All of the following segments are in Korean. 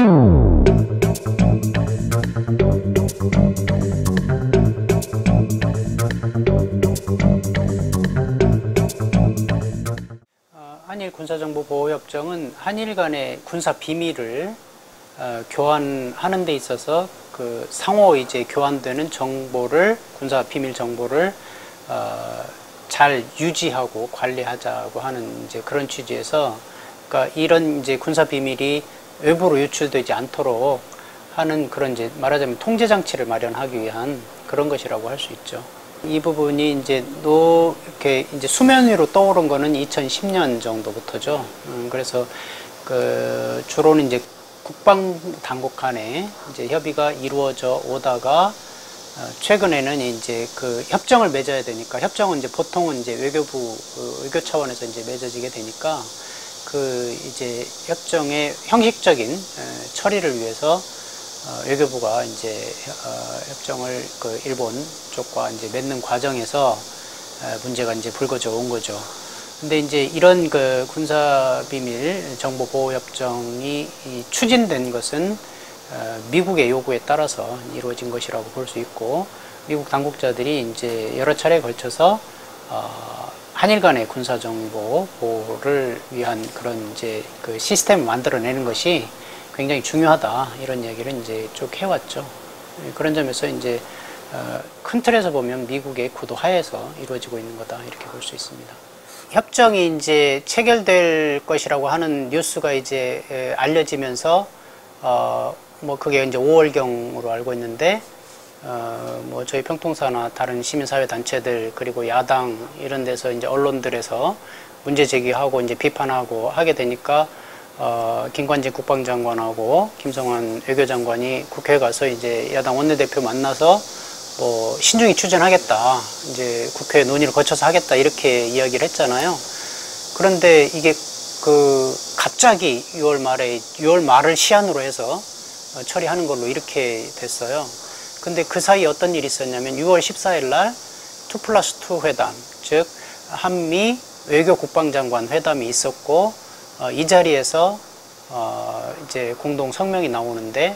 한일 군사정보보호협정은 한일 간의 군사 비밀을 교환하는 데 있어서 그 상호 이제 교환되는 정보를, 군사 비밀 정보를 잘 유지하고 관리하자고 하는 이제 그런 취지에서, 그러니까 이런 이제 군사 비밀이 외부로 유출되지 않도록 하는 그런 이제 말하자면 통제 장치를 마련하기 위한 그런 것이라고 할 수 있죠. 이 부분이 이제 이렇게 이제 수면 위로 떠오른 거는 2010년 정도부터죠. 그래서 그 주로는 이제 국방 당국 간에 이제 협의가 이루어져 오다가 최근에는 이제 그 협정을 맺어야 되니까, 협정은 이제 보통은 이제 외교부 외교 차원에서 이제 맺어지게 되니까 그 이제 협정의 형식적인 처리를 위해서 외교부가 이제 협정을 그 일본 쪽과 이제 맺는 과정에서 문제가 이제 불거져 온 거죠. 근데 이제 이런 그 군사비밀 정보보호협정이 추진된 것은 미국의 요구에 따라서 이루어진 것이라고 볼 수 있고, 미국 당국자들이 이제 여러 차례에 걸쳐서 한일 간의 군사정보 보호를 위한 그런 이제 그 시스템을 만들어내는 것이 굉장히 중요하다, 이런 이야기를 이제 쭉 해왔죠. 그런 점에서 이제 큰 틀에서 보면 미국의 구도 하에서 이루어지고 있는 거다, 이렇게 볼 수 있습니다. 협정이 이제 체결될 것이라고 하는 뉴스가 이제 알려지면서 뭐 그게 이제 5월경으로 알고 있는데, 뭐 저희 평통사나 다른 시민사회 단체들 그리고 야당 이런 데서 이제 언론들에서 문제 제기하고 이제 비판하고 하게 되니까 김관진 국방장관하고 김성환 외교장관이 국회에 가서 이제 야당 원내대표 만나서 뭐 신중히 추진하겠다, 이제 국회 논의를 거쳐서 하겠다, 이렇게 이야기를 했잖아요. 그런데 이게 그 갑자기 6월 말을 시한으로 해서 처리하는 걸로 이렇게 됐어요. 근데 그 사이에 어떤 일이 있었냐면 6월 14일 날 2+2 회담, 즉 한미 외교 국방장관 회담이 있었고, 이 자리에서 이제 공동 성명이 나오는데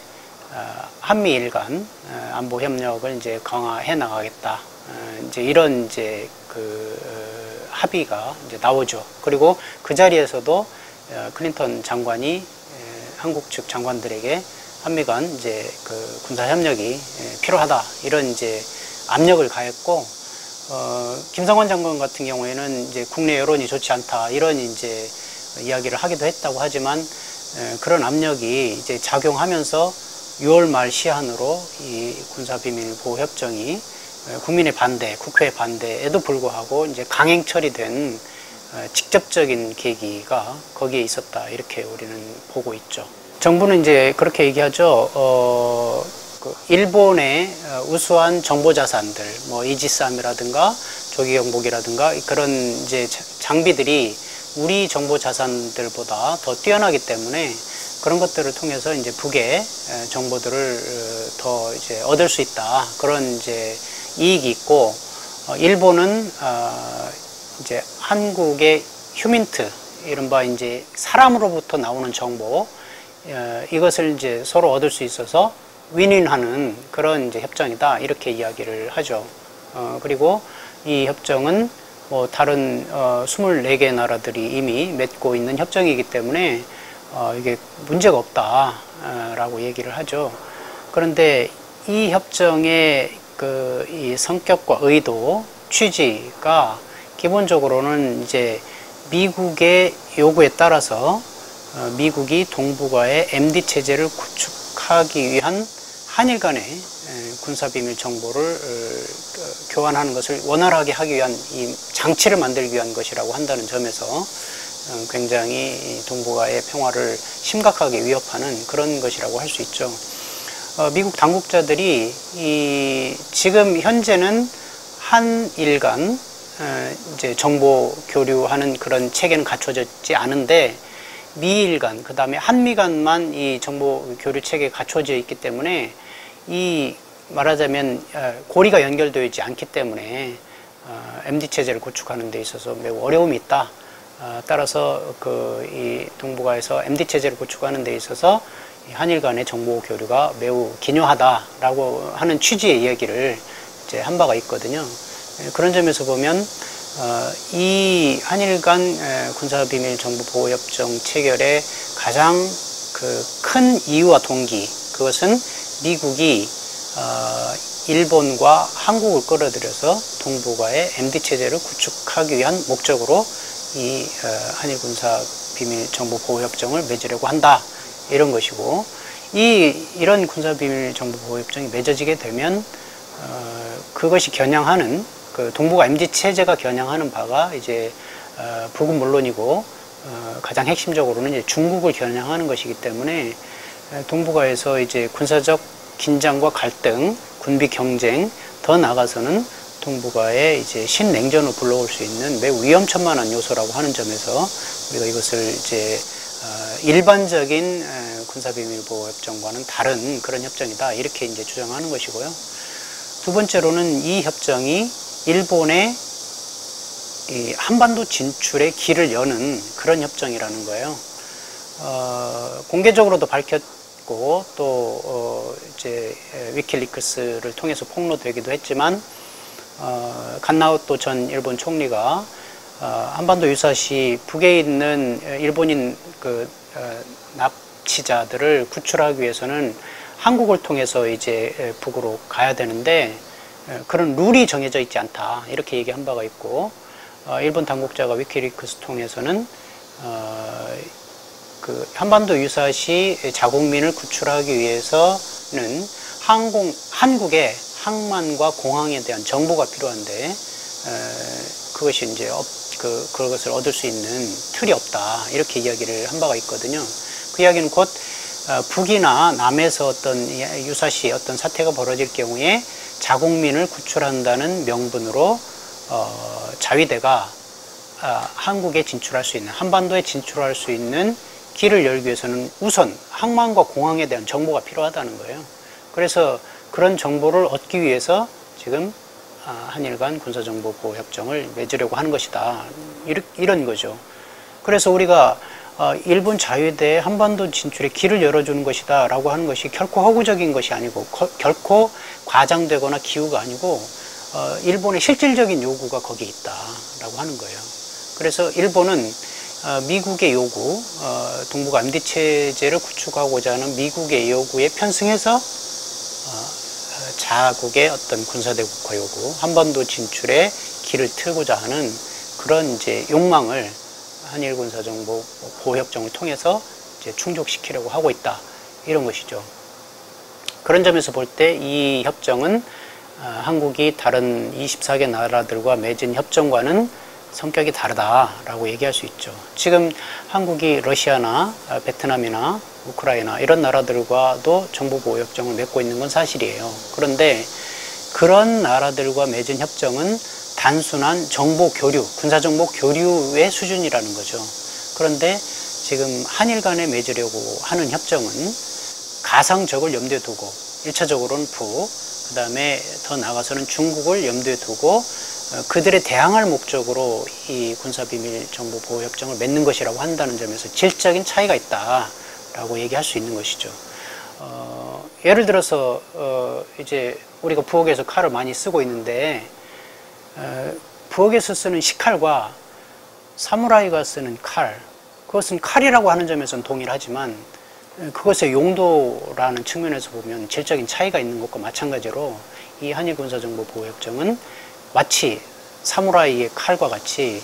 한미일 간 안보 협력을 이제 강화해 나가겠다, 이제 이런 이제 그 합의가 이제 나오죠. 그리고 그 자리에서도 클린턴 장관이 한국 측 장관들에게 한미 간 이제 그 군사 협력이 필요하다, 이런 이제 압력을 가했고, 김성환 장관 같은 경우에는 이제 국내 여론이 좋지 않다, 이런 이제 이야기를 하기도 했다고 하지만, 그런 압력이 이제 작용하면서 6월 말 시한으로 이 군사비밀보호협정이 국민의 반대, 국회의 반대에도 불구하고 이제 강행 처리된 직접적인 계기가 거기에 있었다, 이렇게 우리는 보고 있죠. 정부는 이제 그렇게 얘기하죠. 그 일본의 우수한 정보자산들, 뭐 이지스함이라든가 조기경보기라든가 그런 이제 장비들이 우리 정보자산들보다 더 뛰어나기 때문에 그런 것들을 통해서 이제 북의 정보들을 더 이제 얻을 수 있다, 그런 이제 이익이 있고, 일본은 이제 한국의 휴민트, 이른바 이제 사람으로부터 나오는 정보, 이것을 이제 서로 얻을 수 있어서 윈윈하는 그런 이제 협정이다, 이렇게 이야기를 하죠. 그리고 이 협정은 뭐 다른 24개 나라들이 이미 맺고 있는 협정이기 때문에 이게 문제가 없다라고 얘기를 하죠. 그런데 이 협정의 그 이 성격과 의도, 취지가 기본적으로는 이제 미국의 요구에 따라서 미국이 동북아의 MD 체제를 구축하기 위한 한일 간의 군사비밀 정보를 교환하는 것을 원활하게 하기 위한 이 장치를 만들기 위한 것이라고 한다는 점에서 굉장히 동북아의 평화를 심각하게 위협하는 그런 것이라고 할 수 있죠. 미국 당국자들이 지금 현재는 한일 간 이제 정보 교류하는 그런 체계는 갖춰졌지 않은데, 미일 간, 그 다음에 한미 간만 이 정보 교류 체계가 갖춰져 있기 때문에, 이 말하자면 고리가 연결되어 있지 않기 때문에 MD 체제를 구축하는 데 있어서 매우 어려움이 있다. 따라서 이 동북아에서 MD 체제를 구축하는 데 있어서 한일 간의 정보 교류가 매우 기묘하다라고 하는 취지의 이야기를 이제 한 바가 있거든요. 그런 점에서 보면 이 한일 간 군사비밀정보보호협정 체결의 가장 그 큰 이유와 동기, 그것은 미국이 일본과 한국을 끌어들여서 동북아의 MD 체제를 구축하기 위한 목적으로 이 한일 군사 비밀 정보 보호 협정을 맺으려고 한다, 이런 것이고, 이런 군사 비밀 정보 보호 협정이 맺어지게 되면 그것이 겨냥하는 그 동북아 MD 체제가 겨냥하는 바가 이제 북은 물론이고 가장 핵심적으로는 이제 중국을 겨냥하는 것이기 때문에 동북아에서 이제 군사적 긴장과 갈등, 군비 경쟁, 더 나아가서는 동북아에 이제 신냉전을 불러올 수 있는 매우 위험천만한 요소라고 하는 점에서 우리가 이것을 이제 일반적인 군사비밀보호협정과는 다른 그런 협정이다, 이렇게 이제 주장하는 것이고요. 두 번째로는 이 협정이 일본의 이 한반도 진출의 길을 여는 그런 협정이라는 거예요. 공개적으로도 밝혔고 또 이제 위키리크스를 통해서 폭로되기도 했지만 간나우토 전 일본 총리가 한반도 유사시 북에 있는 일본인 그 납치자들을 구출하기 위해서는 한국을 통해서 이제 북으로 가야 되는데 그런 룰이 정해져 있지 않다, 이렇게 얘기한 바가 있고, 일본 당국자가 위키리크스 통해서는 그 한반도 유사시 자국민을 구출하기 위해서는 한국의 항만과 공항에 대한 정보가 필요한데 그것이 이제 그것을 얻을 수 있는 틀이 없다, 이렇게 이야기를 한 바가 있거든요. 그 이야기는 곧 북이나 남에서 어떤 유사시 어떤 사태가 벌어질 경우에 자국민을 구출한다는 명분으로 자위대가 한국에 진출할 수 있는, 한반도에 진출할 수 있는 길을 열기 위해서는 우선 항만과 공항에 대한 정보가 필요하다는 거예요. 그래서 그런 정보를 얻기 위해서 지금 한일 간 군사정보보호협정을 맺으려고 하는 것이다, 이런 거죠. 그래서 우리가 일본 자위대의 한반도 진출에 길을 열어주는 것이다 라고 하는 것이 결코 허구적인 것이 아니고 결코 과장되거나 기우가 아니고 일본의 실질적인 요구가 거기에 있다라고 하는 거예요. 그래서 일본은 미국의 요구, 동북아 MD 체제를 구축하고자 하는 미국의 요구에 편승해서 자국의 어떤 군사대국화 요구, 한반도 진출에 길을 틀고자 하는 그런 이제 욕망을 한일 군사정보 보호협정을 통해서 이제 충족시키려고 하고 있다, 이런 것이죠. 그런 점에서 볼 때 이 협정은 한국이 다른 24개 나라들과 맺은 협정과는 성격이 다르다라고 얘기할 수 있죠. 지금 한국이 러시아나 베트남이나 우크라이나 이런 나라들과도 정보보호협정을 맺고 있는 건 사실이에요. 그런데 그런 나라들과 맺은 협정은 단순한 정보 교류, 군사정보 교류의 수준이라는 거죠. 그런데 지금 한일 간에 맺으려고 하는 협정은 가상적을 염두에 두고 1차적으로는 북, 그 다음에 더 나아가서는 중국을 염두에 두고 그들에 대항할 목적으로 이 군사비밀정보보호협정을 맺는 것이라고 한다는 점에서 질적인 차이가 있다라고 얘기할 수 있는 것이죠. 예를 들어서 이제 우리가 부엌에서 칼을 많이 쓰고 있는데 부엌에서 쓰는 식칼과 사무라이가 쓰는 칼, 그것은 칼이라고 하는 점에서는 동일하지만 그것의 용도라는 측면에서 보면 질적인 차이가 있는 것과 마찬가지로 이 한일 군사정보보호협정은 마치 사무라이의 칼과 같이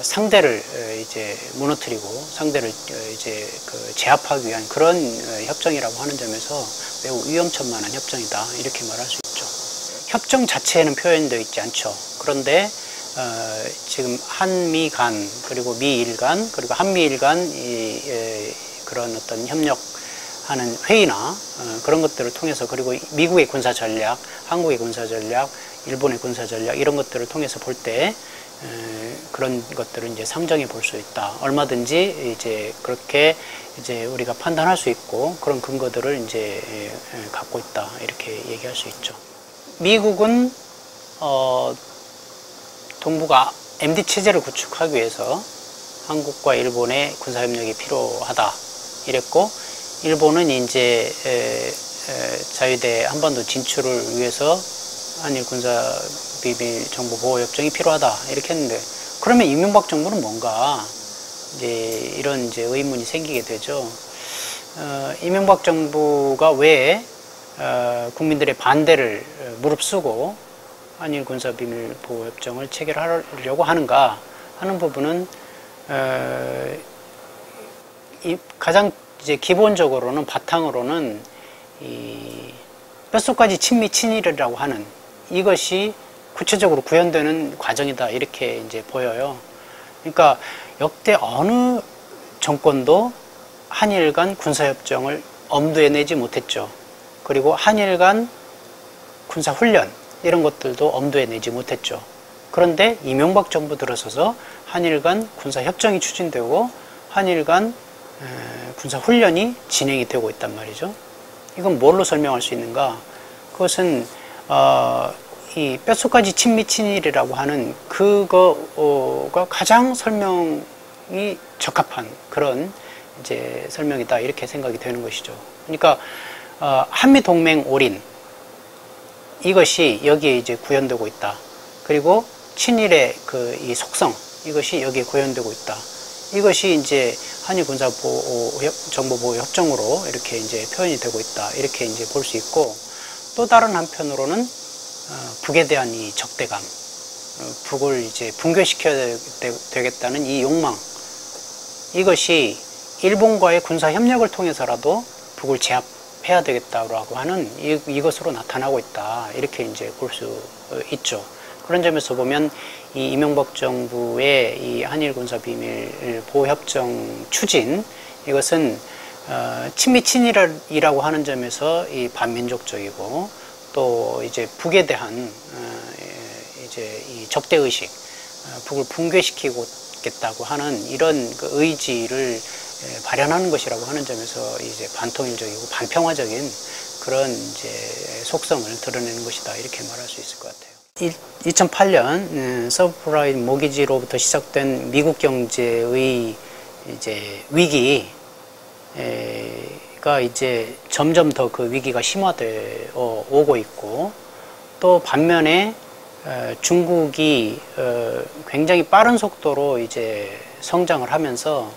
상대를 이제 무너뜨리고 상대를 이제 제압하기 위한 그런 협정이라고 하는 점에서 매우 위험천만한 협정이다, 이렇게 말할 수 있죠. 협정 자체에는 표현되어 있지 않죠. 그런데 지금 한미 간, 그리고 미일 간, 그리고 한미일 간 그런 어떤 협력하는 회의나 그런 것들을 통해서, 그리고 미국의 군사 전략, 한국의 군사 전략, 일본의 군사 전략, 이런 것들을 통해서 볼 때 그런 것들을 이제 상정해 볼 수 있다. 얼마든지 이제 그렇게 이제 우리가 판단할 수 있고 그런 근거들을 이제 갖고 있다, 이렇게 얘기할 수 있죠. 미국은 동북아 MD 체제를 구축하기 위해서 한국과 일본의 군사협력이 필요하다, 이랬고, 일본은 이제 자유대 한반도 진출을 위해서 한일 군사 비밀 정보 보호 협정이 필요하다 이렇게 했는데, 그러면 이명박 정부는 뭔가 이제 이런 이제 의문이 생기게 되죠. 이명박 정부가 왜 국민들의 반대를 무릅쓰고 한일 군사 비밀 보호 협정을 체결하려고 하는가 하는 부분은 가장 이제 기본적으로는 바탕으로는 이 뼛속까지 친미 친일이라고 하는 이것이 구체적으로 구현되는 과정이다 이렇게 이제 보여요. 그러니까 역대 어느 정권도 한일 간 군사협정을 엄두에 내지 못했죠. 그리고 한일 간 군사훈련 이런 것들도 엄두에 내지 못했죠. 그런데 이명박 정부 들어서서 한일 간 군사협정이 추진되고 한일 간 군사훈련이 진행이 되고 있단 말이죠. 이건 뭘로 설명할 수 있는가? 그것은 이 뼛속까지 친미 친일이라고 하는 그거가 가장 설명이 적합한 그런 이제 설명이다 이렇게 생각이 되는 것이죠. 그러니까 한미 동맹 올인 이것이 여기에 이제 구현되고 있다. 그리고 친일의 그 이 속성 이것이 여기에 구현되고 있다. 이것이 이제 한일 군사 정보 보호 협정으로 이렇게 이제 표현이 되고 있다. 이렇게 이제 볼 수 있고, 또 다른 한편으로는 북에 대한 이 적대감, 북을 이제 붕괴시켜야 되겠다는 이 욕망, 이것이 일본과의 군사 협력을 통해서라도 북을 제압해야 되겠다라고 하는 이것으로 나타나고 있다. 이렇게 이제 볼 수 있죠. 그런 점에서 보면 이 이명박 정부의 이 한일 군사 비밀 보호 협정 추진, 이것은 친미 친일이라고 하는 점에서 이 반민족적이고, 또 이제 북에 대한 이제 이 적대 의식, 북을 붕괴시키겠다고 하는 이런 그 의지를 발현하는 것이라고 하는 점에서 이제 반통일적이고 반평화적인 그런 이제 속성을 드러내는 것이다 이렇게 말할 수 있을 것 같아요. 2008년 서브프라임 모기지로부터 시작된 미국 경제의 이제 위기가 이제 점점 더 그 위기가 심화되어 오고 있고, 또 반면에 중국이 굉장히 빠른 속도로 이제 성장을 하면서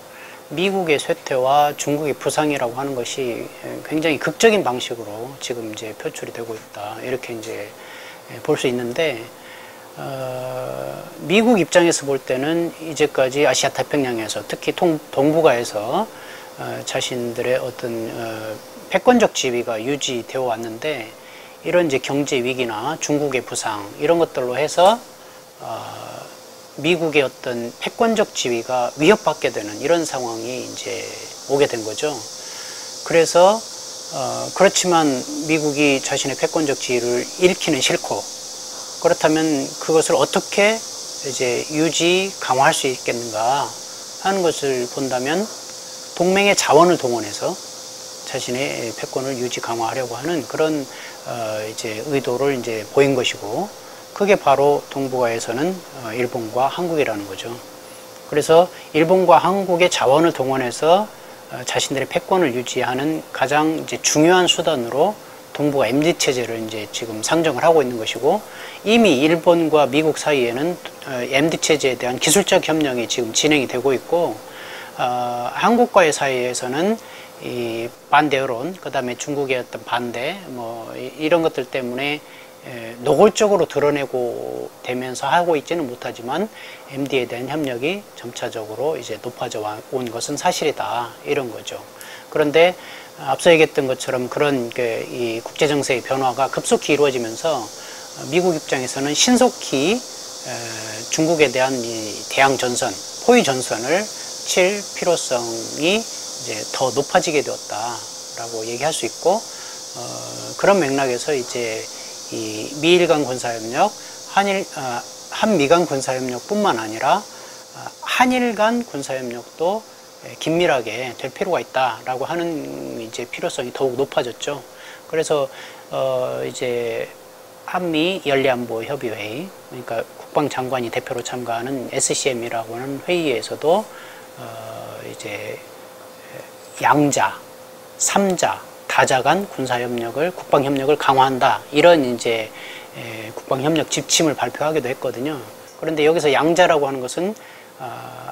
미국의 쇠퇴와 중국의 부상이라고 하는 것이 굉장히 극적인 방식으로 지금 이제 표출이 되고 있다 이렇게 이제 볼 수 있는데, 미국 입장에서 볼 때는 이제까지 아시아 태평양에서 특히 동북아에서 자신들의 어떤 패권적 지위가 유지되어 왔는데, 이런 이제 경제 위기나 중국의 부상 이런 것들로 해서 미국의 어떤 패권적 지위가 위협받게 되는 이런 상황이 이제 오게 된 거죠. 그래서 그렇지만 미국이 자신의 패권적 지위를 잃기는 싫고, 그렇다면 그것을 어떻게 이제 유지 강화할 수 있겠는가 하는 것을 본다면 동맹의 자원을 동원해서 자신의 패권을 유지 강화하려고 하는 그런 이제 의도를 이제 보인 것이고, 그게 바로 동북아에서는 일본과 한국이라는 거죠. 그래서 일본과 한국의 자원을 동원해서 자신들의 패권을 유지하는 가장 이제 중요한 수단으로 동북아 MD 체제를 이제 지금 상정을 하고 있는 것이고, 이미 일본과 미국 사이에는 MD 체제에 대한 기술적 협력이 지금 진행이 되고 있고, 한국과의 사이에서는 이 반대 여론, 그 다음에 중국의 어떤 반대, 뭐 이런 것들 때문에 노골적으로 드러내고 되면서 하고 있지는 못하지만 MD에 대한 협력이 점차적으로 이제 높아져 온 것은 사실이다 이런 거죠. 그런데 앞서 얘기했던 것처럼 그런 이 국제 정세의 변화가 급속히 이루어지면서 미국 입장에서는 신속히 중국에 대한 이 대양 전선, 포위 전선을 칠 필요성이 이제 더 높아지게 되었다라고 얘기할 수 있고, 그런 맥락에서 이제 이 미일 간 군사협력, 한미 간 군사협력뿐만 아니라 한일 간 군사협력도 긴밀하게 될 필요가 있다라고 하는 이제 필요성이 더욱 높아졌죠. 그래서 이제 한미 연례안보협의회의, 그러니까 국방장관이 대표로 참가하는 SCM이라고 하는 회의에서도 이제 양자, 삼자, 다자 간 군사협력을, 국방협력을 강화한다. 이런 이제 국방협력 지침을 발표하기도 했거든요. 그런데 여기서 양자라고 하는 것은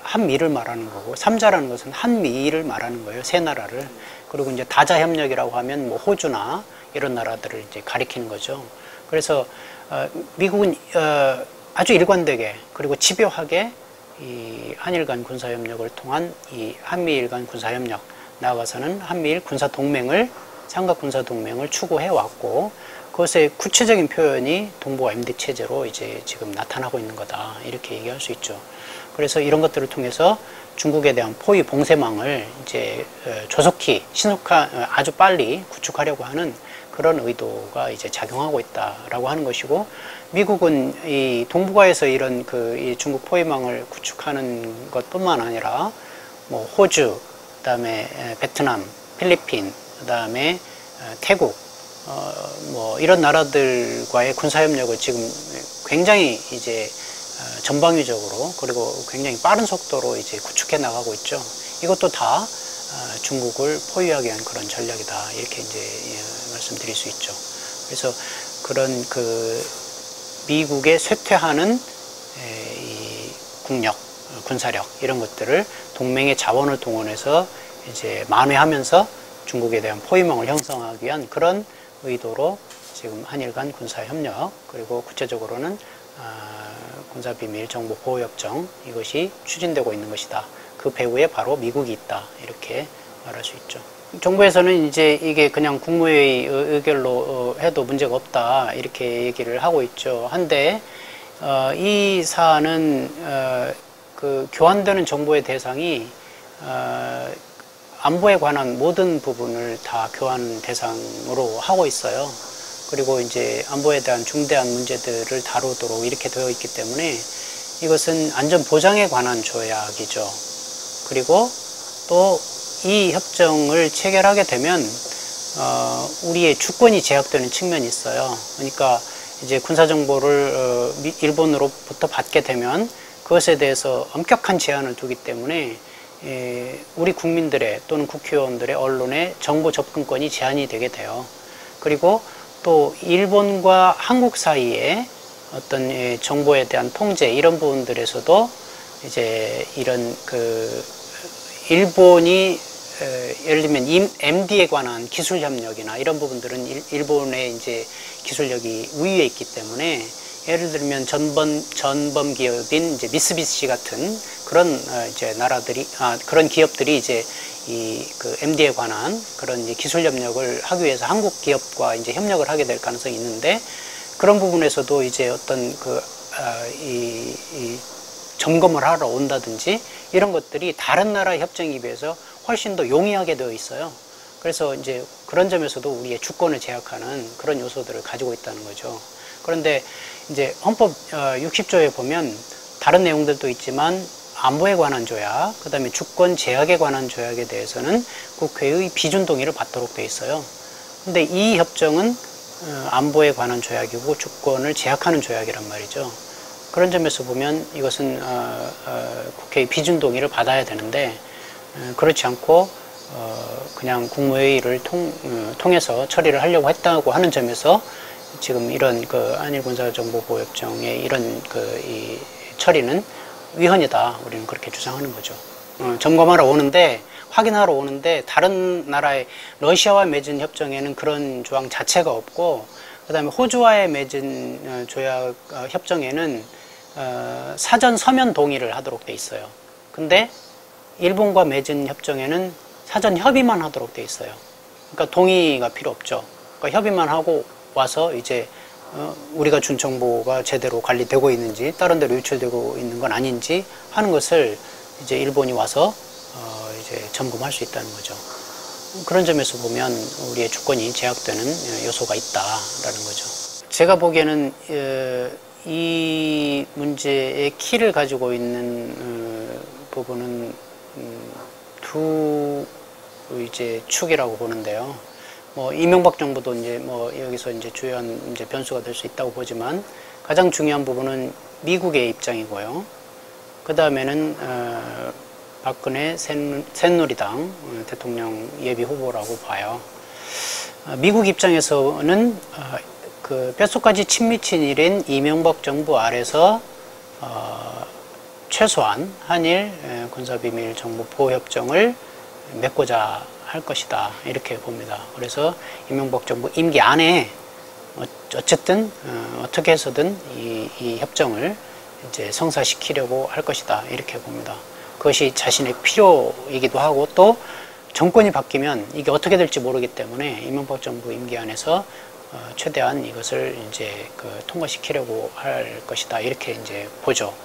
한미를 말하는 거고, 삼자라는 것은 한미를 말하는 거예요. 세 나라를. 그리고 이제 다자협력이라고 하면 뭐 호주나 이런 나라들을 이제 가리키는 거죠. 그래서 미국은 아주 일관되게 그리고 집요하게 이 한일 간 군사협력을 통한 이 한미일 간 군사협력, 나아가서는 한미일 군사동맹을, 삼각군사동맹을 추구해 왔고, 그것의 구체적인 표현이 동북아 MD 체제로 이제 지금 나타나고 있는 거다, 이렇게 얘기할 수 있죠. 그래서 이런 것들을 통해서 중국에 대한 포위 봉쇄망을 이제 조속히, 신속한, 아주 빨리 구축하려고 하는 그런 의도가 이제 작용하고 있다라고 하는 것이고, 미국은 이 동북아에서 이런 이 중국 포위망을 구축하는 것뿐만 아니라 뭐 호주, 그다음에 베트남, 필리핀, 그다음에 태국, 뭐 이런 나라들과의 군사협력을 지금 굉장히 이제 전방위적으로, 그리고 굉장히 빠른 속도로 이제 구축해 나가고 있죠. 이것도 다 중국을 포위하기 위한 그런 전략이다, 이렇게 이제 말씀드릴 수 있죠. 그래서 그런 미국의 쇠퇴하는 이 국력, 군사력, 이런 것들을 동맹의 자원을 동원해서 이제 만회하면서 중국에 대한 포위망을 형성하기 위한 그런 의도로 지금 한일 간 군사협력, 그리고 구체적으로는 군사비밀 정보보호협정, 이것이 추진되고 있는 것이다. 그 배후에 바로 미국이 있다, 이렇게 말할 수 있죠. 정부에서는 이제 이게 그냥 국무회의 의결로 해도 문제가 없다, 이렇게 얘기를 하고 있죠. 한데 이 사안은 교환되는 정보의 대상이 안보에 관한 모든 부분을 다 교환 대상으로 하고 있어요. 그리고 이제 안보에 대한 중대한 문제들을 다루도록 이렇게 되어 있기 때문에 이것은 안전보장에 관한 조약이죠. 그리고 또 이 협정을 체결하게 되면 우리의 주권이 제약되는 측면이 있어요. 그러니까 이제 군사정보를 일본으로부터 받게 되면 그것에 대해서 엄격한 제한을 두기 때문에 우리 국민들의 또는 국회의원들의, 언론의 정보 접근권이 제한이 되게 돼요. 그리고 또 일본과 한국 사이에 어떤 정보에 대한 통제, 이런 부분들에서도 이제 이런 일본이 예를 들면 MD에 관한 기술 협력이나 이런 부분들은 일본의 이제 기술력이 우위에 있기 때문에, 예를 들면 전범 기업인 이제 미쓰비시 같은 그런 이제 나라들이, 그런 기업들이 이제 MD에 관한 그런 이제 기술 협력을 하기 위해서 한국 기업과 이제 협력을 하게 될 가능성이 있는데, 그런 부분에서도 이제 어떤 이 점검을 하러 온다든지 이런 것들이 다른 나라의 협정에 비해서 훨씬 더 용이하게 되어 있어요. 그래서 이제 그런 점에서도 우리의 주권을 제약하는 그런 요소들을 가지고 있다는 거죠. 그런데 이제 헌법 60조에 보면 다른 내용들도 있지만 안보에 관한 조약, 그 다음에 주권 제약에 관한 조약에 대해서는 국회의 비준 동의를 받도록 되어 있어요. 근데 이 협정은 안보에 관한 조약이고 주권을 제약하는 조약이란 말이죠. 그런 점에서 보면 이것은 국회의 비준 동의를 받아야 되는데, 그렇지 않고 그냥 국무회의를 통해서 처리를 하려고 했다고 하는 점에서 지금 이런 한일 군사정보보호협정의 이런 이 처리는 위헌이다, 우리는 그렇게 주장하는 거죠. 점검하러 오는데, 확인하러 오는데, 다른 나라의 러시아와 맺은 협정에는 그런 조항 자체가 없고, 그 다음에 호주와의 맺은 조약 협정에는 사전 서면 동의를 하도록 돼 있어요. 근데 일본과 맺은 협정에는 사전 협의만 하도록 돼 있어요. 그러니까 동의가 필요 없죠. 그러니까 협의만 하고 와서 이제 우리가 준 정보가 제대로 관리되고 있는지, 다른 데로 유출되고 있는 건 아닌지 하는 것을 이제 일본이 와서 이제 점검할 수 있다는 거죠. 그런 점에서 보면 우리의 주권이 제약되는 요소가 있다라는 거죠. 제가 보기에는 이 문제의 키를 가지고 있는 부분은 두 이제 축이라고 보는데요. 뭐 이명박 정부도 이제 뭐 여기서 이제 주요한 이제 변수가 될 수 있다고 보지만, 가장 중요한 부분은 미국의 입장이고요. 그 다음에는 박근혜 새누리당 대통령 예비 후보라고 봐요. 미국 입장에서는 그 뼛속까지 친미 친일인 이명박 정부 아래서 최소한 한일 군사비밀 정보 보호 협정을 맺고자 할 것이다, 이렇게 봅니다. 그래서 이명박 정부 임기 안에 어쨌든 어떻게 해서든 이 협정을 이제 성사시키려고 할 것이다, 이렇게 봅니다. 그것이 자신의 필요이기도 하고, 또 정권이 바뀌면 이게 어떻게 될지 모르기 때문에 이명박 정부 임기 안에서 최대한 이것을 이제 통과시키려고 할 것이다, 이렇게 이제 보죠.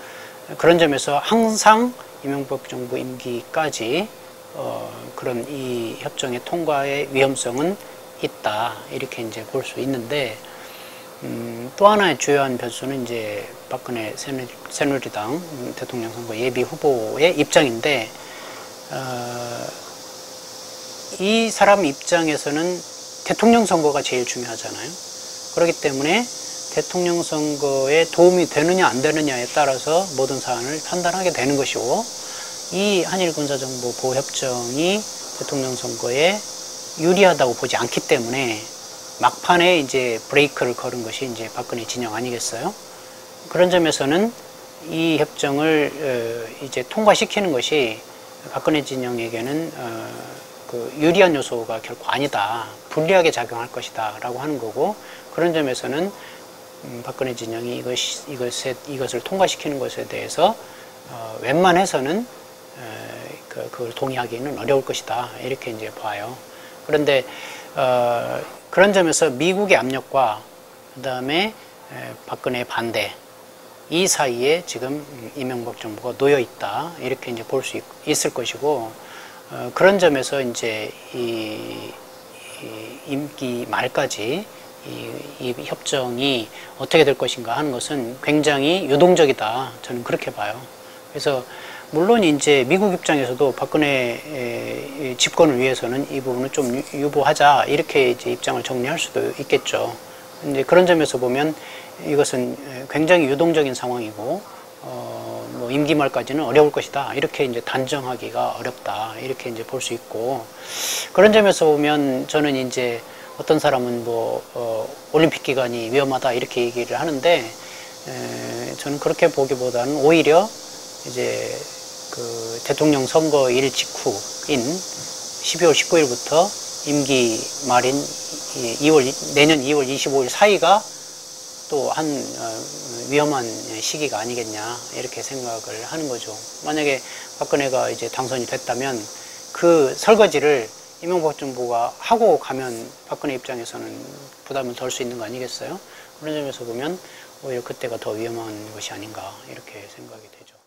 그런 점에서 항상 이명박 정부 임기까지 그런 이 협정의 통과의 위험성은 있다, 이렇게 이제 볼 수 있는데, 또 하나의 주요한 변수는 이제 박근혜 새누리당 대통령 선거 예비 후보의 입장인데, 이 사람 입장에서는 대통령 선거가 제일 중요하잖아요. 그렇기 때문에 대통령 선거에 도움이 되느냐 안 되느냐에 따라서 모든 사안을 판단하게 되는 것이고, 이 한일 군사정보 보호 협정이 대통령 선거에 유리하다고 보지 않기 때문에 막판에 이제 브레이크를 걸은 것이 이제 박근혜 진영 아니겠어요? 그런 점에서는 이 협정을 이제 통과시키는 것이 박근혜 진영에게는 그 유리한 요소가 결코 아니다, 불리하게 작용할 것이다 라고 하는 거고, 그런 점에서는 박근혜 진영이 이것을 통과시키는 것에 대해서 웬만해서는 그걸 동의하기는 어려울 것이다, 이렇게 이제 봐요. 그런데 그런 점에서 미국의 압력과 그 다음에 박근혜의 반대, 이 사이에 지금 이명박 정부가 놓여 있다, 이렇게 이제 볼 수 있을 것이고, 그런 점에서 이제 이 임기 말까지 이 협정이 어떻게 될 것인가 하는 것은 굉장히 유동적이다, 저는 그렇게 봐요. 그래서 물론 이제 미국 입장에서도 박근혜 집권을 위해서는 이 부분을 좀 유보하자, 이렇게 이제 입장을 정리할 수도 있겠죠. 근데 그런 점에서 보면 이것은 굉장히 유동적인 상황이고, 뭐 임기 말까지는 어려울 것이다, 이렇게 이제 단정하기가 어렵다, 이렇게 이제 볼 수 있고, 그런 점에서 보면 저는 이제 어떤 사람은 올림픽 기간이 위험하다, 이렇게 얘기를 하는데, 저는 그렇게 보기보다는 오히려 이제 그 대통령 선거일 직후인 12월 19일부터 임기 말인 내년 2월 25일 사이가 또 한 위험한 시기가 아니겠냐, 이렇게 생각을 하는 거죠. 만약에 박근혜가 이제 당선이 됐다면 그 설거지를 이명박 정부가 하고 가면 박근혜 입장에서는 부담을 덜 수 있는 거 아니겠어요? 그런 점에서 보면 오히려 그때가 더 위험한 것이 아닌가, 이렇게 생각이 되죠.